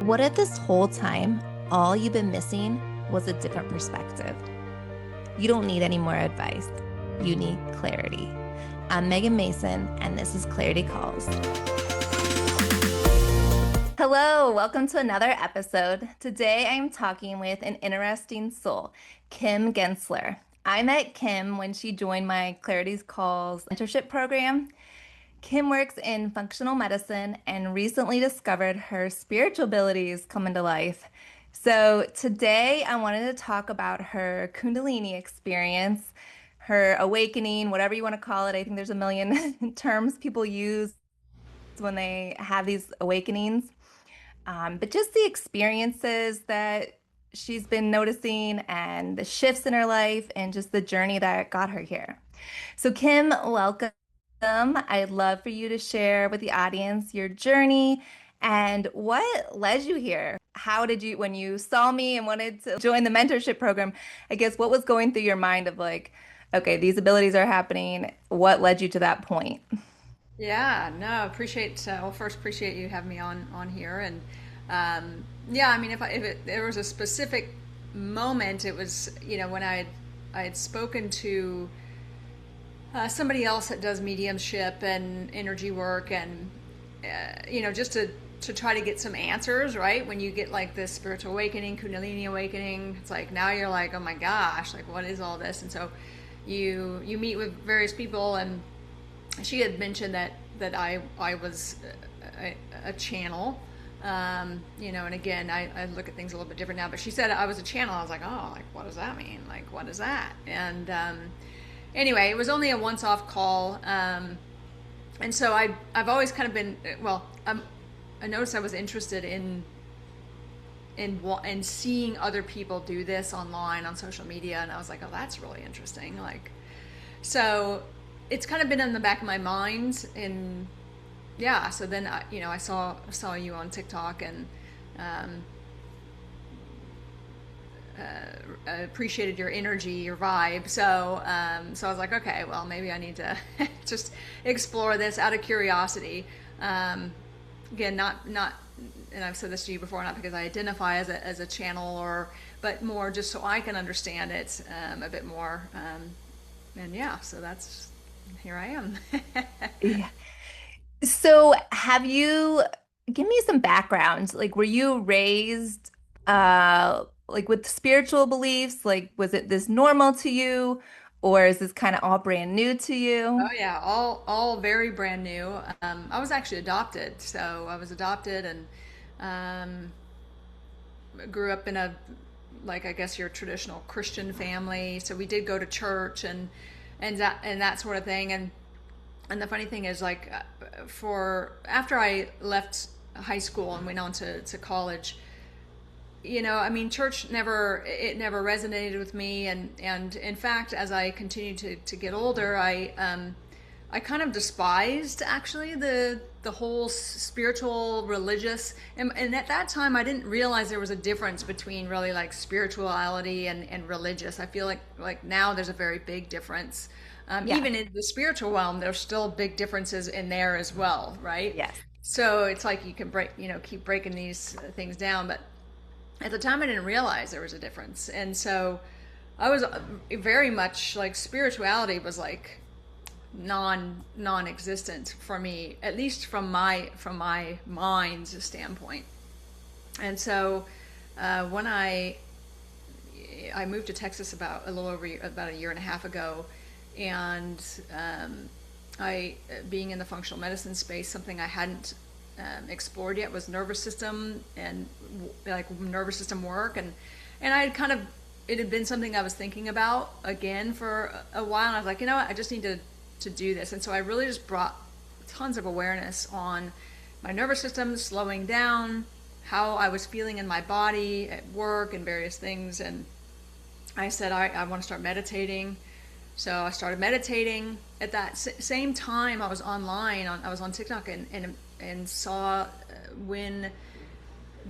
What if this whole time, all you've been missing was a different perspective? You don't need any more advice. You need clarity. I'm Meghan Mason, and this is Clarity Calls. Hello, welcome to another episode. Today I'm talking with an interesting soul, Kim Gensler. I met Kim when she joined my Clarity Calls mentorship program. Kim works in functional medicine and recently discovered her spiritual abilities come into life. So today I wanted to talk about her Kundalini experience, her awakening, whatever you want to call it. I think there's a million terms people use when they have these awakenings. But just the experiences that she's been noticing and the shifts in her life and just the journey that got her here. So, Kim, welcome. I'd love for you to share with the audience your journey and what led you here. How did you, when you saw me and wanted to join the mentorship program, I guess what was going through your mind of like, okay, these abilities are happening. What led you to that point? Yeah, no, appreciate well, first appreciate you having me on here. And yeah, I mean, if there was a specific moment, it was, when I had spoken to somebody else that does mediumship and energy work, and just to try to get some answers, right? When you get like this spiritual awakening, Kundalini awakening, it's like now you're like, oh my gosh, like what is all this? And so you meet with various people, and she had mentioned that I was a channel, and again, I look at things a little bit different now, but she said I was a channel. I was like, oh, like, what does that mean? Like, what is that? And anyway, it was only a once-off call. And so I've always kind of been, well, I noticed I was interested in seeing other people do this online on social media. And I was like, oh, that's really interesting. Like, so it's kind of been in the back of my mind. And yeah, so then I saw you on TikTok, and appreciated your energy, your vibe. So I was like, okay, well, maybe I need to just explore this out of curiosity. Again, not, and I've said this to you before, not because I identify as a channel, but more just so I can understand it a bit more. And yeah, so here I am. Yeah. So, give me some background. Like, were you raised, like with spiritual beliefs? Like, was it this normal to you, or is this kind of all brand new to Oh you? yeah, all very brand new. I was actually adopted, so I was adopted, and um, grew up in a, like, I guess your traditional Christian family. So we did go to church and that sort of thing. And the funny thing is, like, for after I left high school and went on to college, I mean, church never resonated with me. And in fact, as I continued to get older, I kind of despised actually the whole spiritual religious, and at that time I didn't realize there was a difference between really like spirituality and religious. I feel like now there's a very big difference. Yeah. Even in the spiritual realm, there's still big differences in there as well, right? Yes. So it's like you can keep breaking these things down, but at the time I didn't realize there was a difference. And so I was very much like spirituality was like non-existent for me, at least from my mind's standpoint. And so when I moved to Texas about about a year and a half ago, and I being in the functional medicine space, something I hadn't explored yet was nervous system and like nervous system work, and I had kind of, it had been something I was thinking about again for a while, and I was like, what, I just need to do this. And so I really just brought tons of awareness on my nervous system slowing down, how I was feeling in my body at work and various things. And I said, I want to start meditating. So I started meditating. At that same time, I was I was on TikTok, and saw when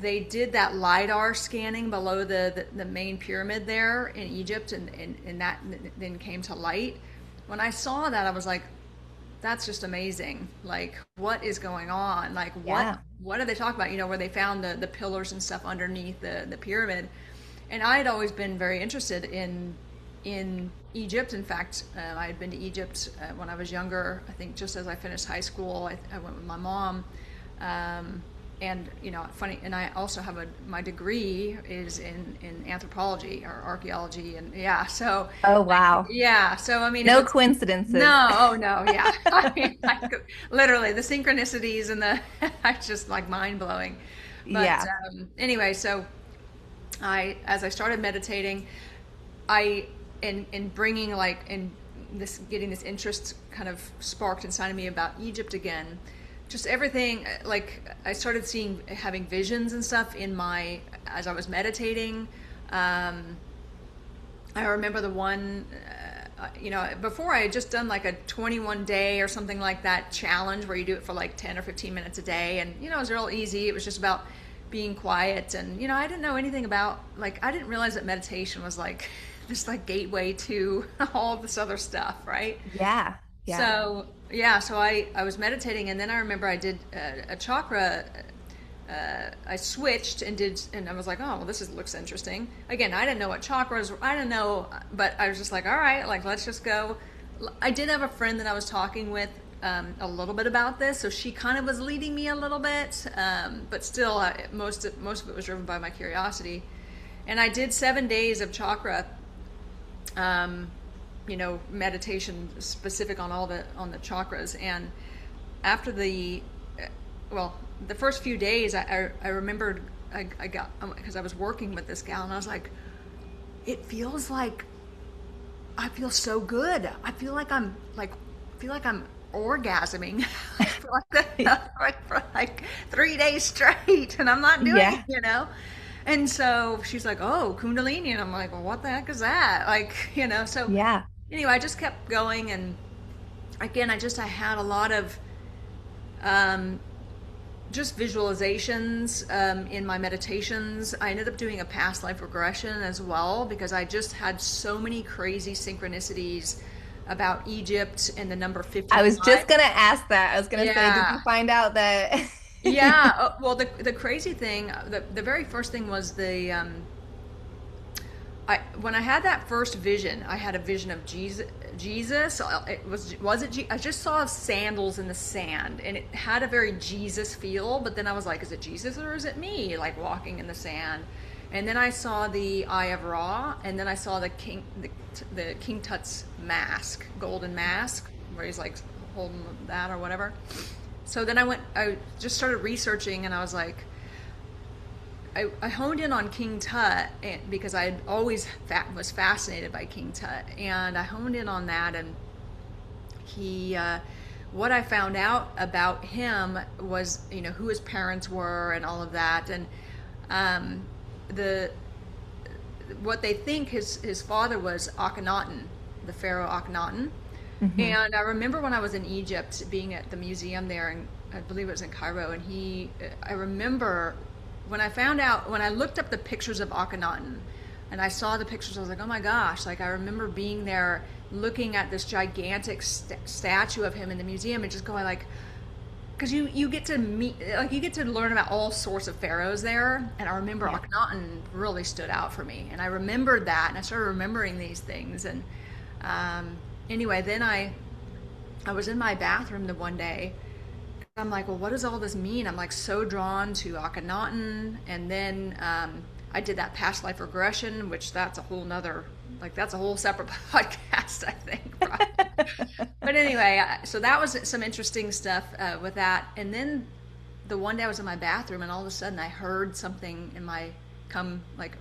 they did that LiDAR scanning below the main pyramid there in Egypt, and that then came to light. When I saw that, I was like, that's just amazing. Like, what is going on? Like, Yeah. what are they talking about? Where they found the pillars and stuff underneath the pyramid. And I had always been very interested in Egypt. In fact, I had been to Egypt when I was younger. I think just as I finished high school, I went with my mom. And funny, and I also have my degree is in anthropology or archaeology, and yeah, so Oh, wow. yeah, so I mean, if No it's coincidences. no, oh no, yeah, I mean, literally the synchronicities and the it's just like mind blowing. But Yeah. anyway, so as I started meditating, I in bringing like in this getting this interest kind of sparked inside of me about Egypt again. Just everything, like I started having visions and stuff as I was meditating. I remember the one, before I had just done like a 21 day or something like that challenge where you do it for like 10 or 15 minutes a day. And, it was real easy. It was just about being quiet. And, I didn't know anything about, like, I didn't realize that meditation was like this like gateway to all this other stuff, right? Yeah. Yeah. So, yeah, so I was meditating, and then I remember I did a chakra. I switched and I was like, oh, well, looks interesting. Again, I didn't know what chakras. I didn't know, but I was just like, all right, like let's just go. I did have a friend that I was talking with a little bit about this, so she kind of was leading me a little bit, but still, most of it was driven by my curiosity. And I did 7 days of chakra. Meditation specific on the chakras. And after the first few days, I remembered I got, because I was working with this gal, and I was like, it feels like I feel so good. I feel like I'm orgasming for like 3 days straight, and I'm not doing Yeah. it. And so she's like, "Oh, Kundalini," and I'm like, "Well, what the heck is that?" Like, So Yeah. anyway, I just kept going, and again, I had a lot of just visualizations in my meditations. I ended up doing a past life regression as well, because I just had so many crazy synchronicities about Egypt and the number I was 55. just gonna ask that. I was gonna say, did you Yeah. find out that? Yeah. Well, the crazy thing, the very first thing was when I had that first vision, I had a vision of Jesus. I just saw sandals in the sand, and it had a very Jesus feel. But then I was like, is it Jesus or is it me, like walking in the sand? And then I saw the Eye of Ra, and then I saw the King Tut's mask, golden mask, where he's like holding that or whatever. So then I just started researching, and I was like, I honed in on King Tut because I had always was fascinated by King Tut, and I honed in on that. And what I found out about him was, who his parents were and all of that, and the what they think his father was Akhenaten, the pharaoh Akhenaten. Hmm. And I remember when I was in Egypt, being at the museum there, and I believe it was in Cairo, and I remember when I looked up the pictures of Akhenaten, and I saw the pictures, I was like, oh my gosh, like I remember being there looking at this gigantic statue of him in the museum and just going like, because you get to meet, like you get to learn about all sorts of pharaohs there, and I remember Yeah. Akhenaten really stood out for me, and I remembered that, and I started remembering these things. And anyway, then I was in my bathroom the one day. I'm like, well, what does all this mean? I'm like so drawn to Akhenaten, and then I did that past life regression, which that's a whole nother, like that's a whole separate podcast, I think. But anyway, so that was some interesting stuff with that. And then the one day I was in my bathroom, and all of a sudden I heard something come like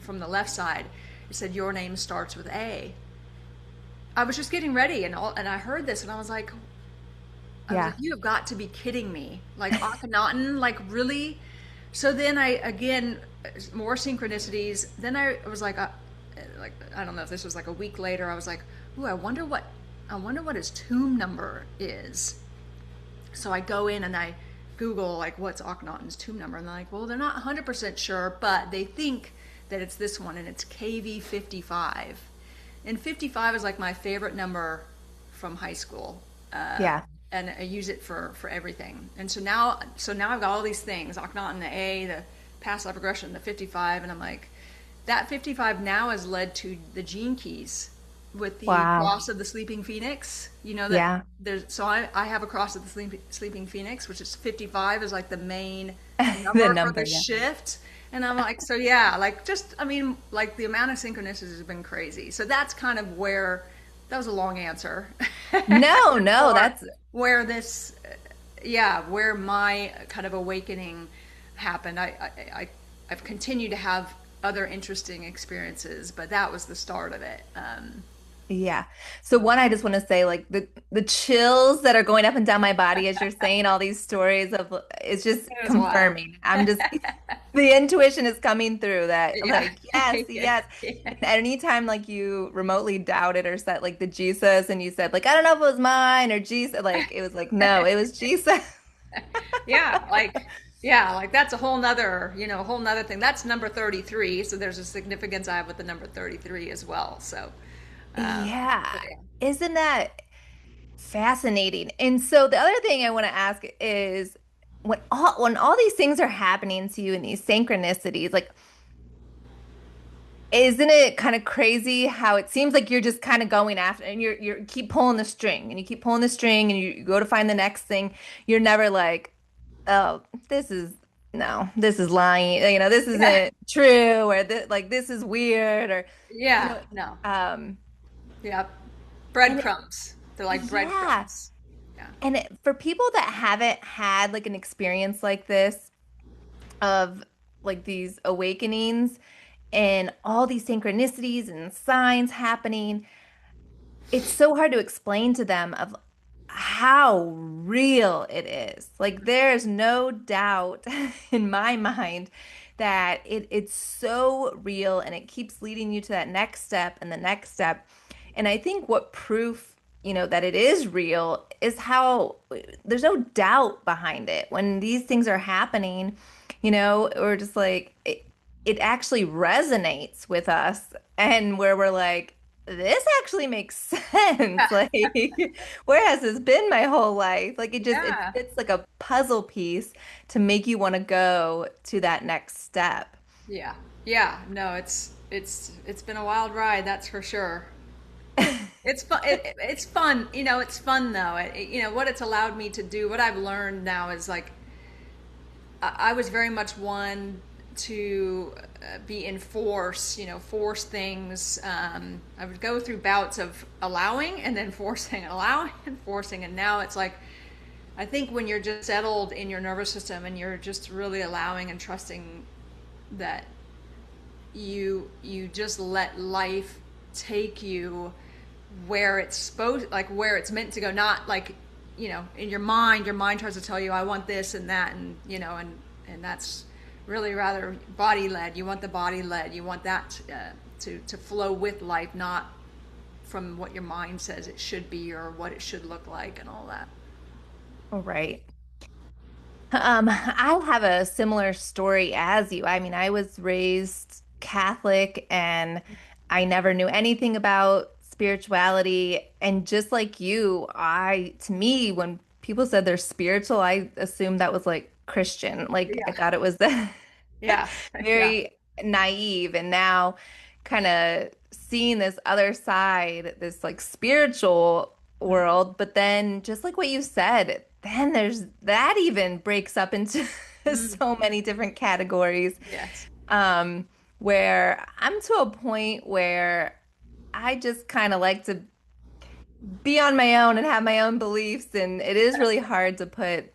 from the left side. It said, "Your name starts with A." I was just getting ready, and I heard this, and I was like, Yeah. you have got to be kidding me. Like Akhenaten, like really? So then again, more synchronicities. Then I was like, I don't know if this was like a week later, I was like, ooh, I wonder what his tomb number is. So I go in and I Google like, what's Akhenaten's tomb number? And they're like, well, they're not 100% sure, but they think that it's this one, and it's KV 55. And 55 is like my favorite number from high school. Yeah. and I use it for everything. And so now I've got all these things, Akhenaten, the A, the past life regression, the 55, and I'm like, that 55 now has led to the gene keys with the Wow. cross of the sleeping phoenix. You know that Yeah. there's so I have a cross of the sleeping phoenix, which is 55 is like the main The number for number, the yeah. shift. And I'm like, so yeah, like just I mean, like the amount of synchronicities has been crazy. So that's kind of where that was a long answer. No, no, Or that's where this, yeah, where my kind of awakening happened. I've continued to have other interesting experiences, but that was the start of it. yeah. So one, I just want to say like the chills that are going up and down my body as you're saying all these stories of it's just It was wild. confirming. I'm just the intuition is coming through that Yeah. like yes, Yeah. yes. And anytime like you remotely doubted or said like the Jesus and you said like I don't know if it was mine or Jesus, like it was like no, it was Jesus. Yeah, like that's a whole nother, a whole nother thing. That's number 33, so there's a significance I have with the number 33 as well. So, Yeah. but yeah. Isn't that fascinating? And so the other thing I want to ask is when all these things are happening to you in these synchronicities, like isn't it kind of crazy how it seems like you're just kind of going after and you keep pulling the string and you keep pulling the string and you go to find the next thing. You're never like, oh, this is no, this is lying, this Yeah, isn't true or this is weird or you yeah, know, no, um yeah, and breadcrumbs. They're like yeah. breadcrumbs. Yeah, And for people that haven't had like an experience like this of like these awakenings and all these synchronicities and signs happening, it's so hard to explain to them of how real it is. Like there's no doubt in my mind that it's so real and it keeps leading you to that next step and the next step. And I think what proof, that it is real is how there's no doubt behind it. When these things are happening, or just like it actually resonates with us and where we're like, this actually makes sense. Like, where has this been my whole life? Like it yeah, fits like a puzzle piece to make you want to go to that next step. yeah, yeah. No, it's been a wild ride, that's for sure. It's fun. It's fun. It's fun though. What it's allowed me to do. What I've learned now is like I was very much one to be in force, force things. I would go through bouts of allowing and then forcing and allowing and forcing. And now it's like, I think when you're just settled in your nervous system and you're just really allowing and trusting that you just let life take you where it's supposed, like where it's meant to go, not like, in your mind tries to tell you I want this and that, and and that's really rather body led. You want the body led, you want that to flow with life, not from what your mind says it should be or what it should look like and all that. All right. I have a similar story as you. I mean, I was raised Catholic and I never knew anything about spirituality. And just like you, to me, when people said they're spiritual, I assumed that was like Christian. Like I Yeah, thought it was yeah, yeah. very naive. And now kind of seeing this other side, this like spiritual world, but then just like what you said, then there's that even breaks up into Mm, so many different categories. yes. Um, where I'm to a point where I just kind of like to be on my own and have my own beliefs, and it is really hard to put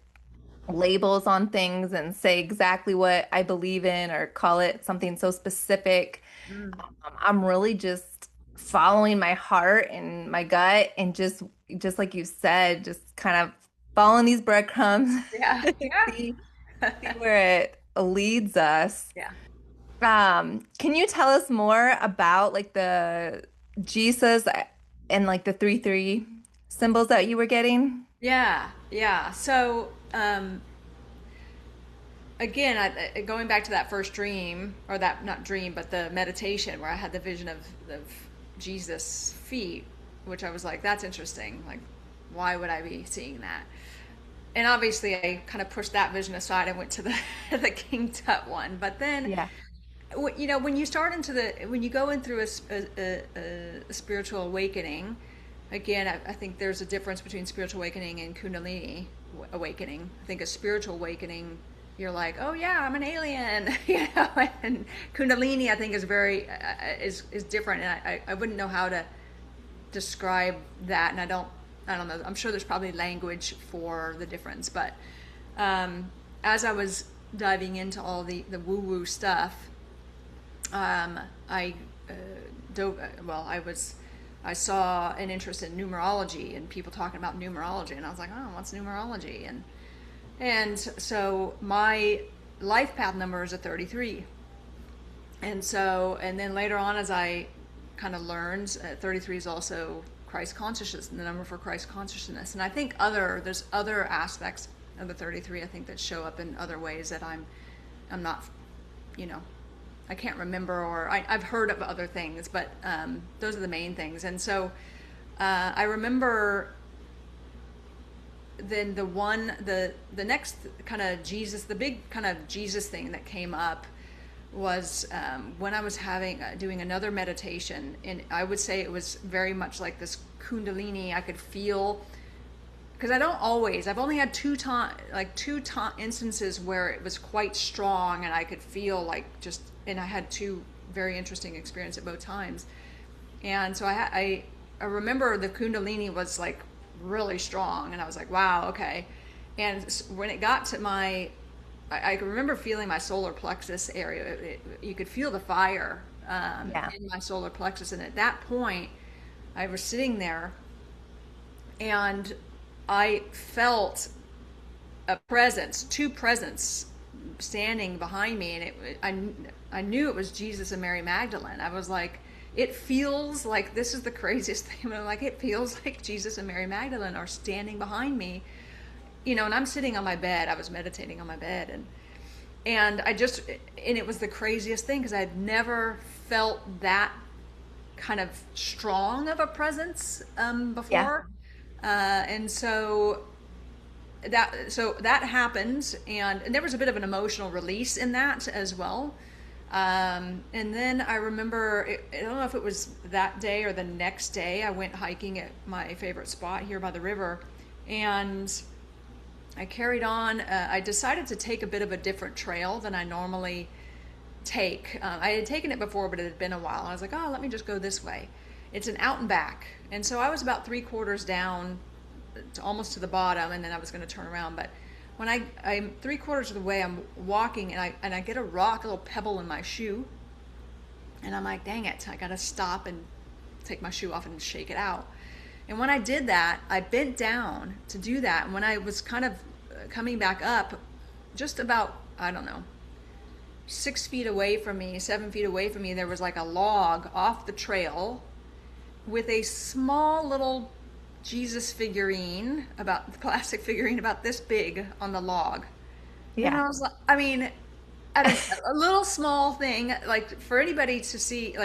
labels on things and say exactly what I believe in or call it something so specific. Mm, I'm really just following my heart and my gut and just like you said, just kind of following these breadcrumbs, yeah, see see yeah. where it leads us. Yeah. Can you tell us more about like the Jesus and like the 3-3 symbols that you were getting? Yeah, yeah. So, again, going back to that first dream, or that not dream, but the meditation where I had the vision of Jesus' feet, which I was like, that's interesting. Like, why would I be seeing that? And obviously I kind of pushed that vision aside and went to the the King Tut one. But then, Yeah. you know, when you start into when you go in through a spiritual awakening, again, I think there's a difference between spiritual awakening and Kundalini awakening. I think a spiritual awakening, you're like, oh yeah, I'm an alien, you know. And Kundalini, I think, is very is different, and I wouldn't know how to describe that, and I don't know. I'm sure there's probably language for the difference, but as I was diving into all the woo woo stuff, I well, I saw an interest in numerology and people talking about numerology, and I was like, oh, what's numerology? And so my life path number is a 33. And then later on, as I kind of learned, 33 is also Christ consciousness, the number for Christ consciousness. And I think there's other aspects of the 33, I think, that show up in other ways that I'm not, you know, I can't remember, or I've heard of other things, but those are the main things. And so I remember then the next kind of Jesus, the big kind of Jesus thing that came up was when I was doing another meditation, and I would say it was very much like this Kundalini. I could feel, because I've only had two instances where it was quite strong, and I could feel like and I had two very interesting experiences at both times. And so I remember the Kundalini was like really strong, and I was like, wow, okay. And when it got to I remember feeling my solar plexus area. You could feel the fire in my solar plexus. And at that point, I was sitting there, and I felt two presence standing behind me. And I knew it was Jesus and Mary Magdalene. I was like, it feels like, this is the craziest thing. I'm like, it feels like Jesus and Mary Magdalene are standing behind me. You know, and I'm sitting on my bed. I was meditating on my bed, and it was the craziest thing, because I had never felt that kind of strong of a presence before. And so that happened, and there was a bit of an emotional release in that as well. And then I remember, I don't know if it was that day or the next day, I went hiking at my favorite spot here by the river, and I carried on. I decided to take a bit of a different trail than I normally take. I had taken it before, but it had been a while. I was like, oh, let me just go this way. It's an out and back. And so I was about 3/4 down, almost to the bottom, and then I was going to turn around. But when I'm 3/4 of the way, I'm walking, and I get a little pebble in my shoe. And I'm like, dang it, I got to stop and take my shoe off and shake it out. And when I did that, I bent down to do that. And when I was kind of coming back up, just about, I don't know, 6 feet away from me, 7 feet away from me, there was like a log off the trail with a small little Jesus figurine, the plastic figurine about this big on the log. Yeah. And I was like, I mean, at a little small thing, like for anybody to see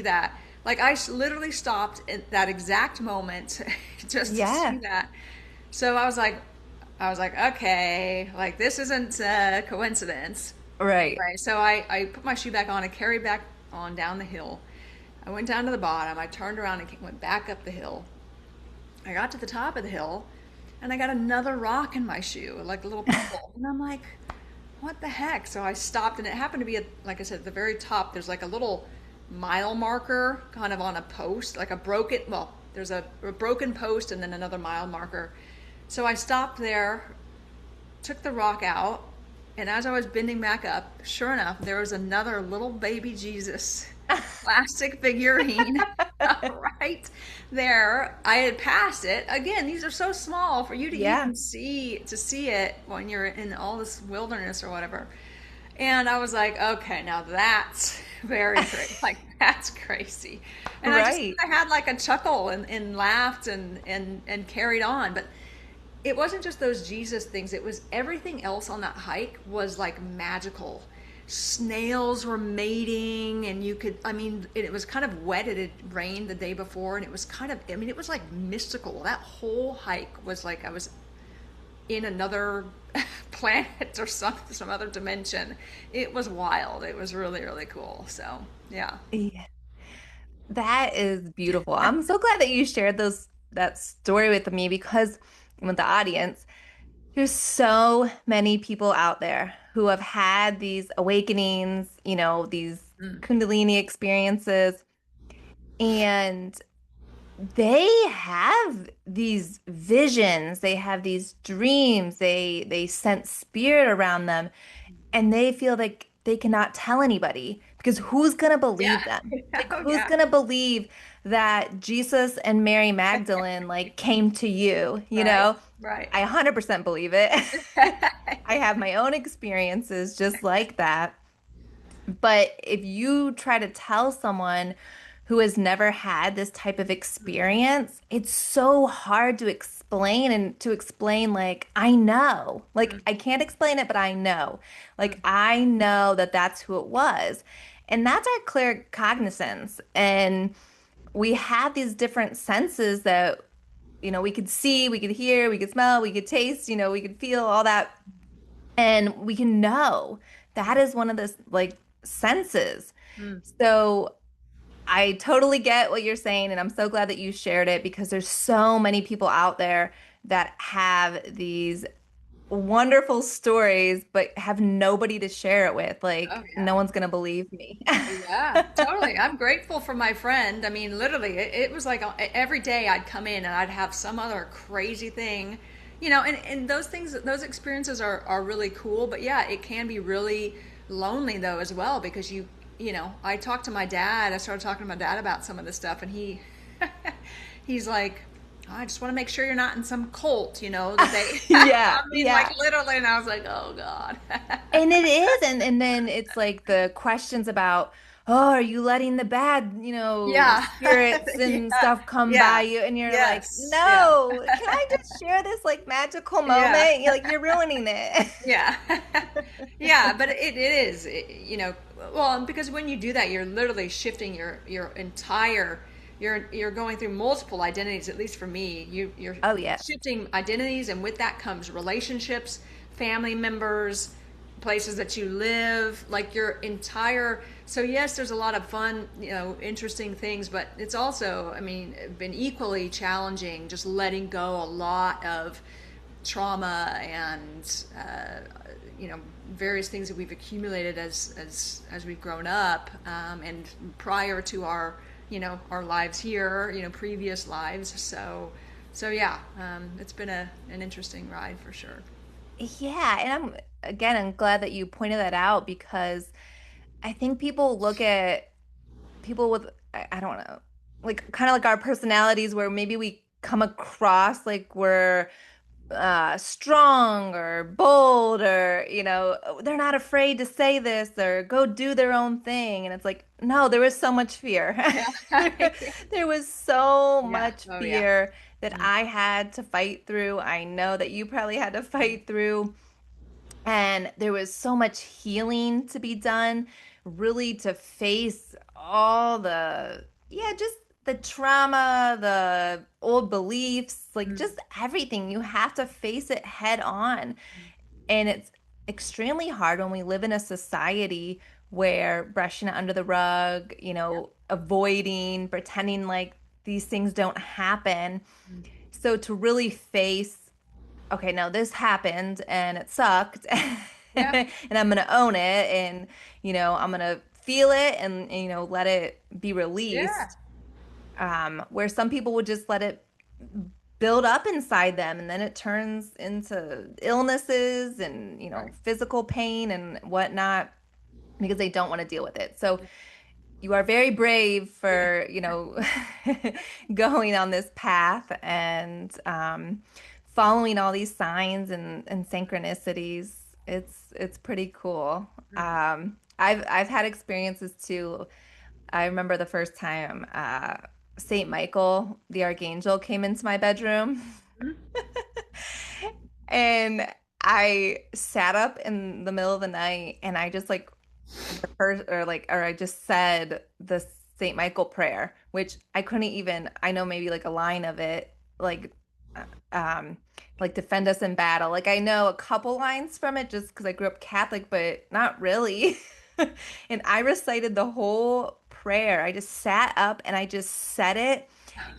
that. Like I literally stopped at that exact moment just to see that. So I was like, okay, like this isn't a coincidence. Right. Anyway, so I put my shoe back on and carried back on down the hill. I went down to the bottom. I turned around and went back up the hill. I got to the top of the hill, and I got another rock in my shoe, like a little pebble. And I'm like, what the heck? So I stopped, and it happened to be, like I said, at the very top, there's like a little mile marker kind of on a post, like there's a broken post and then another mile marker. So I stopped there, took the rock out, and as I was bending back up, sure enough, there was another little baby Jesus plastic figurine right there. I had passed it. Again, these are so small for you to even see it when you're in all this wilderness or whatever. And I was like, okay, now that's very crazy. Like, that's crazy. And I had like a chuckle and laughed and carried on. But it wasn't just those Jesus things. It was everything else on that hike was like magical. snails were mating, and you could, I mean, it was kind of wet. It had rained the day before, and it was kind of, I mean, it was like mystical. That whole hike was like I was in another planet or some other dimension. It was wild. It was really, really cool. So, yeah. Yeah, that is beautiful. I'm so glad that you shared that story with me because with the audience, there's so many people out there who have had these awakenings, these Mm, Kundalini experiences, and they have these visions, they have these dreams, they sense spirit around them, and they feel like they cannot tell anybody because who's gonna believe yeah. them? Like Oh, who's yeah. gonna believe that Jesus and Mary Magdalene like came to you, you Right. know? Right. I 100% believe it. I have my own experiences just like that. But if you try to tell someone who has never had this type of experience, it's so hard to explain and to explain, like, I know. Like, Mm, I can't explain it, but I know. Like, mm, I know that that's who it was. And that's our clear cognizance. And we have these different senses that, we could see, we could hear, we could smell, we could taste, we could feel all that and we can know that is one of the like senses. mm. So I totally get what you're saying, and I'm so glad that you shared it because there's so many people out there that have these wonderful stories, but have nobody to share it with. Oh, Like, no yeah. one's gonna believe me. Yeah, totally. I'm grateful for my friend. I mean, literally, it was like every day I'd come in and I'd have some other crazy thing, and those things, those experiences are really cool. But yeah, it can be really lonely though as well because I talked to my dad. I started talking to my dad about some of this stuff, and he's like, I just want to make sure you're not in some cult, that they, I Yeah, mean, like yeah. literally. And I was like, oh God. And it is, and then it's like the questions about, oh, are you letting the bad, Yeah. spirits and Yeah. stuff come by Yeah. you? And you're like, Yes. Yeah. no, can I just share this like magical Yeah. moment? You're like, you're ruining it. Yeah. Yeah, but it is, well, because when you do that, you're literally shifting your entire, you're going through multiple identities, at least for me. You're Oh yeah. shifting identities, and with that comes relationships, family members, places that you live, like your entire, so yes, there's a lot of fun, interesting things, but it's also, I mean, been equally challenging just letting go a lot of trauma and various things that we've accumulated as we've grown up, and prior to our lives here, previous lives. So yeah, it's been an interesting ride for sure. Yeah, and I'm glad that you pointed that out because I think people look at people with I don't know, like kind of like our personalities where maybe we come across like we're strong or bold or they're not afraid to say this or go do their own thing and it's like no, there was so much fear. Yeah. There was so Yeah. much Oh yeah. fear that Mm, I had to fight through. I know that you probably had to fight through, and there was so much healing to be done, really to face all the, yeah, just the trauma, the old beliefs, like mm, just everything. You have to face it head on. And it's extremely hard when we live in a society where brushing it under the rug, avoiding, pretending like these things don't happen. mm. So to really face, okay, no, this happened and it sucked, Yeah. and I'm gonna own it, and I'm gonna feel it, and let it be Yeah. released. Where some people would just let it build up inside them, and then it turns into illnesses and Right. physical pain and whatnot because they don't want to deal with it. So you are very brave Yeah. for, going on this path and following all these signs and synchronicities. It's pretty cool. Mm, I've had experiences too. I remember the first time Saint Michael, the archangel, came into my bedroom. mm, And I sat up in the middle of the night and I just like the first, or I just said the Saint Michael prayer, which I couldn't even, I know maybe like a line of it, uh, um, like defend us in battle. Like I know a couple lines from it just because I grew up Catholic, but not really. And I recited the whole prayer. I just sat up and I just said it,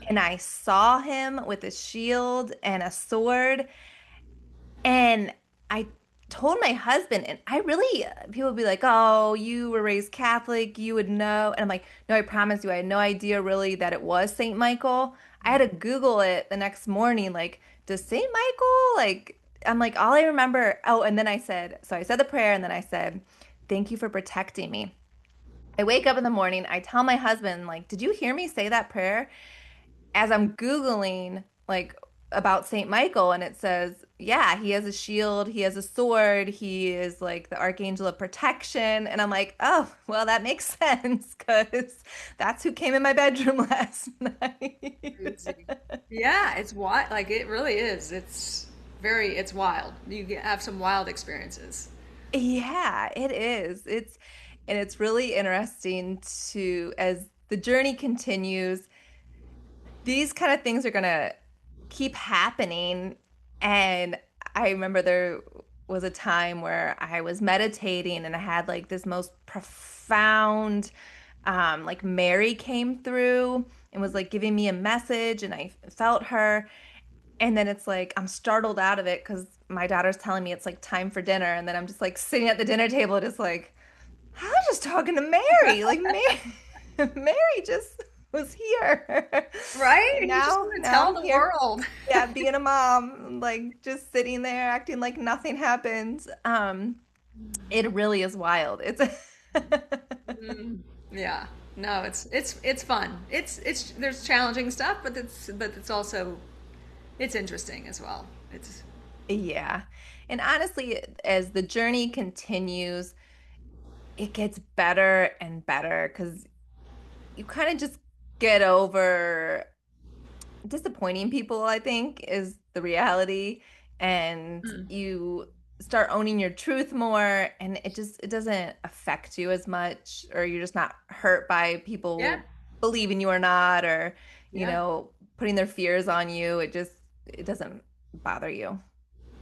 and I saw him with a shield and a sword. And I told my husband, and I really, people would be like, oh, you were raised Catholic, you would know. And I'm like, no, I promise you, I had no idea really that it was Saint Michael. I had to Google it the next morning, like, does Saint Michael, like, I'm like, all I remember, oh, and then I said, so I said the prayer, and then I said, thank you for protecting me. I wake up in the morning, I tell my husband, like, did you hear me say that prayer? As I'm Googling like about Saint Michael, and it says, yeah, he has a shield, he has a sword, he is like the archangel of protection. And I'm like, oh, well, that makes sense because that's who came in my bedroom last night. Crazy. Yeah, it's wild. Like it really is. It's wild. Have some wild experiences. Yeah, it is. And it's really interesting to, as the journey continues, these kind of things are gonna keep happening. And I remember there was a time where I was meditating and I had like this most profound, like Mary came through and was like giving me a message, and I felt her. And then it's like I'm startled out of it because my daughter's telling me it's like time for dinner. And then I'm just like sitting at the dinner table, just like, I was just talking to Mary. Like Mary, Mary just was here. Right? And You just now, want to now tell I'm the here, world. yeah, being a mom, like just sitting there acting like nothing happened. It really is wild. It's Mm, yeah. No, it's fun. It's there's challenging stuff, but it's also it's interesting as well. It's yeah. And honestly, as the journey continues, it gets better and better because you kind of just get over disappointing people, I think, is the reality. And mm, you start owning your truth more, and it doesn't affect you as much, or you're just not hurt by yeah, people believing you or not, or, yeah. putting their fears on you. It doesn't bother you.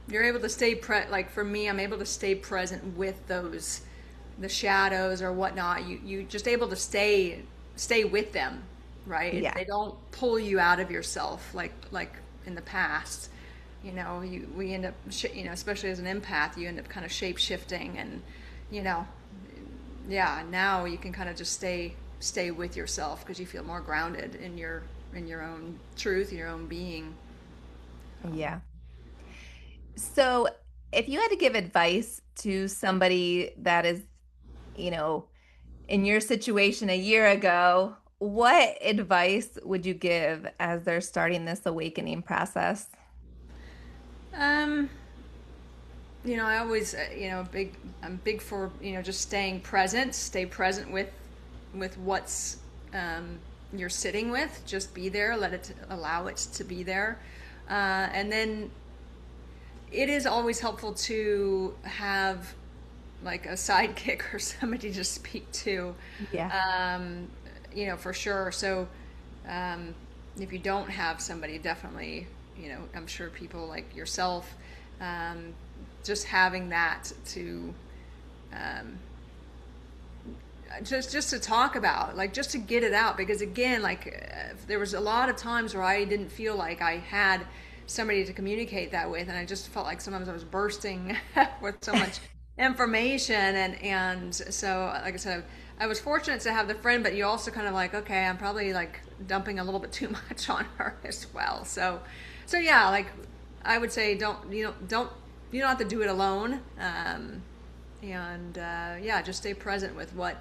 You're able to like for me, I'm able to stay present with those the shadows or whatnot. You just able to stay with them, right? Yeah. They don't pull you out of yourself like in the past. You know, we end up especially as an empath, you end up kind of shape shifting and you know, yeah. Now you can kind of just stay with yourself because you feel more grounded in your own truth, your own being. Yeah. So, if you had to give advice to somebody that is, you know, in your situation a year ago, what advice would you give as they're starting this awakening process? Um, I always, I'm big for, just staying present, stay present with what's, you're sitting with, just be there, allow it to be there. And then it is always helpful to have like a sidekick or somebody to speak to, Yeah. um, for sure. So, um, if you don't have somebody, definitely, I'm sure people like yourself, um, just having that to, um, just to talk about, like just to get it out, because again, like there was a lot of times where I didn't feel like I had somebody to communicate that with, and I just felt like sometimes I was bursting with so much information, and so like I said, I was fortunate to have the friend, but you also kind of like, okay, I'm probably like dumping a little bit too much on her as well. So yeah, like I would say, don't you don't have to do it alone. And yeah, just stay present with what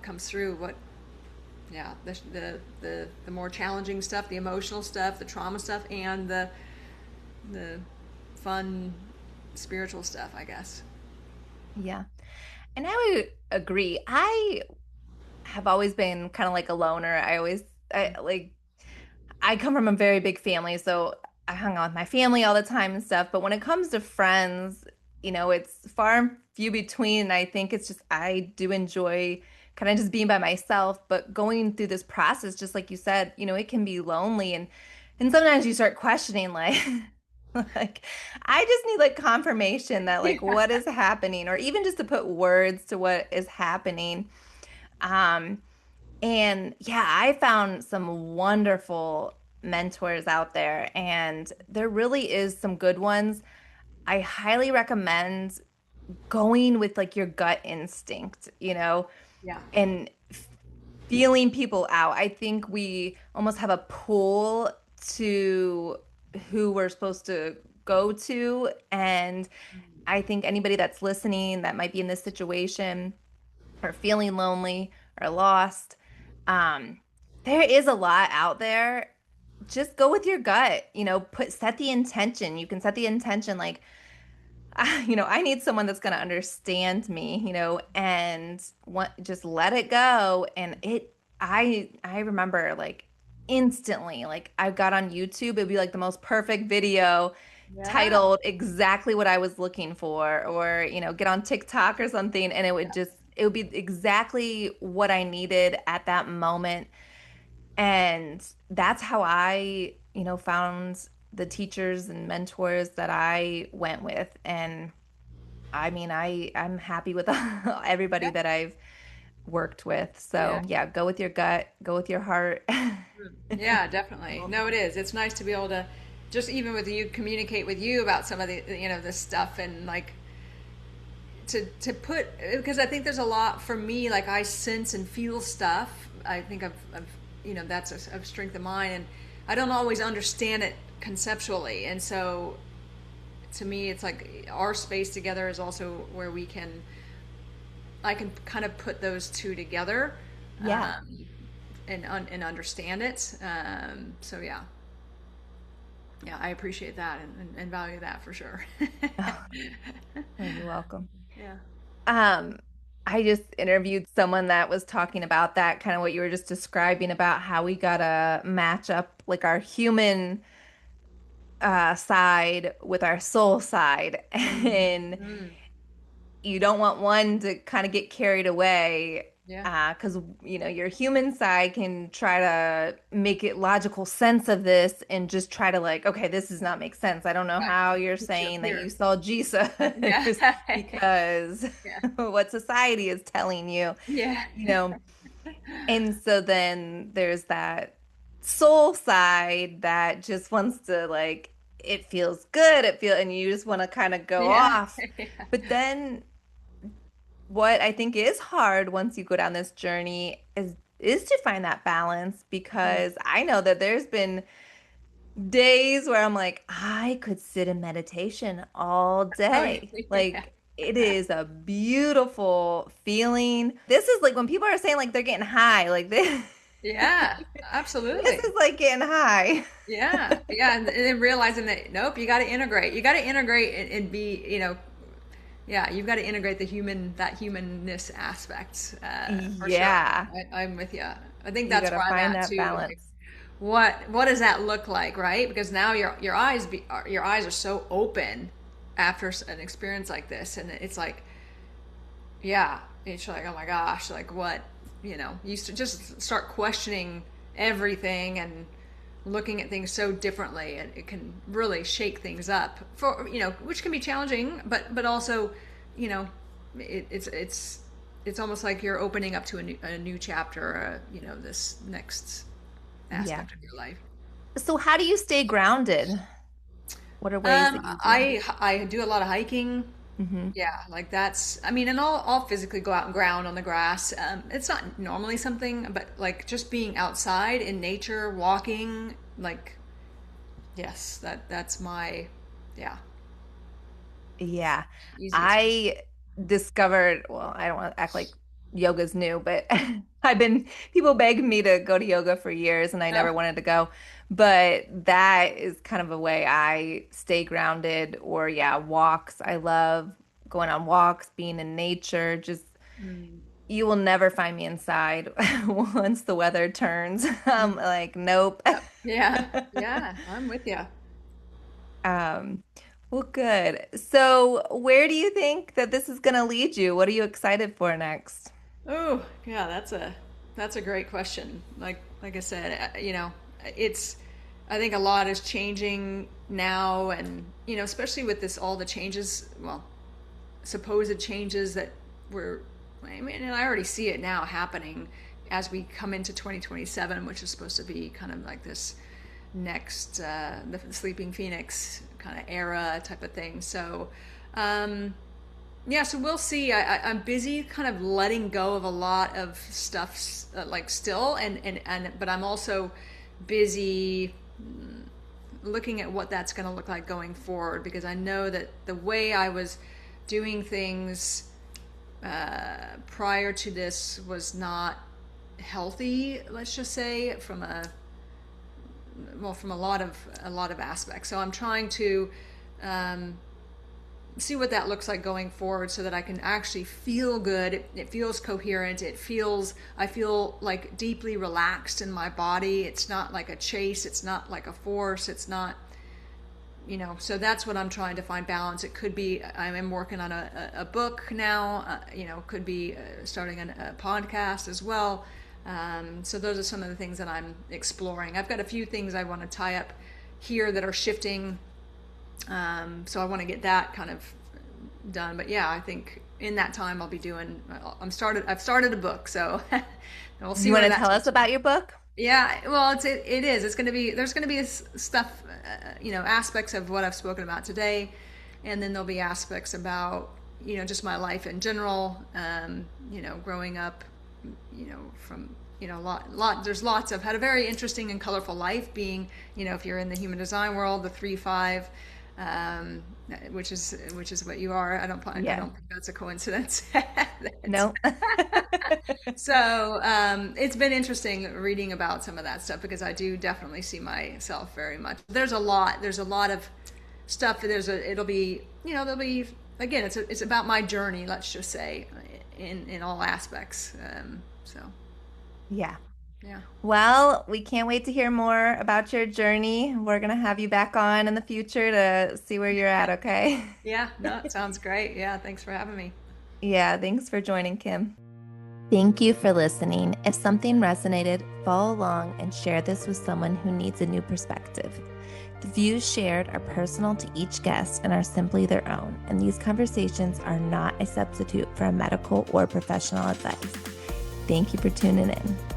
comes through, yeah, the more challenging stuff, the emotional stuff, the trauma stuff, and the fun spiritual stuff, I guess. Yeah. And I would agree. I have always been kind of like a loner. I come from a very big family, so I hung out with my family all the time and stuff. But when it comes to friends, it's far and few between. And I think it's just, I do enjoy kind of just being by myself, but going through this process, just like you said, it can be lonely. And sometimes you start questioning, like, like, I just need like confirmation that like Yeah. what is happening, or even just to put words to what is happening. Um, and yeah, I found some wonderful mentors out there, and there really is some good ones. I highly recommend going with like your gut instinct, Yeah. and feeling people out. I think we almost have a pull to who we're supposed to go to. And I think anybody that's listening that might be in this situation or feeling lonely or lost, um, there is a lot out there. Just go with your gut, set the intention. You can set the intention like, I need someone that's going to understand me, and just let it go. And I remember like instantly, like I got on YouTube, it'd be like the most perfect video Yeah. titled exactly what I was looking for, or, get on TikTok or something, and it would be exactly what I needed at that moment. And that's how I, found the teachers and mentors that I went with. And I mean, I'm happy with everybody Yeah. that I've worked with. Yeah. So yeah, go with your gut, go with your heart. Yeah, definitely. No, it is. It's nice to be able to just even with you communicate with you about some of the this stuff and like to put because I think there's a lot for me like I sense and feel stuff. I think I've that's a strength of mine and I don't always understand it conceptually and so to me it's like our space together is also where I can kind of put those two together Yeah. and understand it. So yeah, yeah, I appreciate that and value that for sure. Oh, you're welcome. Yeah. Um, I just interviewed someone that was talking about that, kind of what you were just describing about how we gotta match up like our human side with our soul side. And Mm-hmm. you don't want one to kind of get carried away, Yeah. because your human side can try to make it logical sense of this and just try to like, okay, this does not make sense. I don't know Right. how you're It's your saying that you peer. saw Jesus Yeah. because Yeah. what society is telling you, Yeah. you know. And so then there's that soul side that just wants to like, it feels good, and you just want to kind of go Yeah. off. But then what I think is hard once you go down this journey is to find that balance, Mm. because I know that there's been days where I'm like, I could sit in meditation all Oh, day. yeah. Like it is a beautiful feeling. This is like when people are saying like they're getting high, like this Yeah. this Absolutely. is like getting high. Yeah. Yeah. And then realizing that, nope, you got to integrate. You got to integrate and be, yeah, you've got to integrate that humanness aspect, for sure. Yeah. I'm with you. I think You that's gotta where I'm find at that too. Like, balance. what does that look like, right? Because now your eyes are so open after an experience like this, and it's like, yeah, it's like, oh my gosh, like what, you just start questioning everything and looking at things so differently, and it can really shake things up for which can be challenging, but also, you know, it's almost like you're opening up to a new chapter, this next Yeah. aspect of your life. So how do you stay grounded? What are ways that you do? I do a lot of hiking. Hmm. Yeah, like that's, I mean, and I'll physically go out and ground on the grass. It's not normally something, but like just being outside in nature, walking, like, yes, that's my, yeah, Yeah. easiest. I discovered, well, I don't want to act like yoga's new, but people begged me to go to yoga for years and I Oh, never wanted to go. But that is kind of a way I stay grounded. Or yeah, walks. I love going on walks, being in nature. Just, mm, you will never find me inside once the weather turns. I'm mm, like, nope. yep. Yeah, yeah, I'm with you. Um, Well, good. So, where do you think that this is going to lead you? What are you excited for next? Oh, yeah, that's a great question. Like I said, it's I think a lot is changing now, and especially with this all the changes, well, supposed changes that were, I mean, and I already see it now happening as we come into 2027, which is supposed to be kind of like this next the sleeping phoenix kind of era type of thing. So yeah, so we'll see. I'm busy kind of letting go of a lot of stuff, like still, and but I'm also busy looking at what that's going to look like going forward, because I know that the way I was doing things prior to this was not healthy, let's just say, from a lot of aspects. So I'm trying to see what that looks like going forward, so that I can actually feel good. It feels coherent. I feel like deeply relaxed in my body. It's not like a chase. It's not like a force. It's not, so that's what I'm trying to find balance. It could be, I am working on a book now, could be starting a podcast as well. So those are some of the things that I'm exploring. I've got a few things I want to tie up here that are shifting. So I want to get that kind of done. But yeah, I think in that time I'll be doing. I've started a book, so we'll see You want where to that tell us takes me. about your book? Yeah, well, it is. It's going to be. There's going to be stuff, aspects of what I've spoken about today, and then there'll be aspects about just my life in general. Growing up, from there's lots of had a very interesting and colorful life, being if you're in the human design world, the 3-5, which is what you are. I Yeah. don't think that's a coincidence. No. So it's been interesting reading about some of that stuff, because I do definitely see myself very much. There's a lot of stuff. It'll be, there'll be, again, it's about my journey, let's just say, in all aspects. So Yeah. yeah. Well, we can't wait to hear more about your journey. We're going to have you back on in the future to see where you're at, okay? Yeah, no, it sounds great. Yeah, thanks for having me. Yeah, thanks for joining, Kim. Thank you for listening. If something resonated, follow along and share this with someone who needs a new perspective. The views shared are personal to each guest and are simply their own, and these conversations are not a substitute for a medical or professional advice. Thank you for tuning in.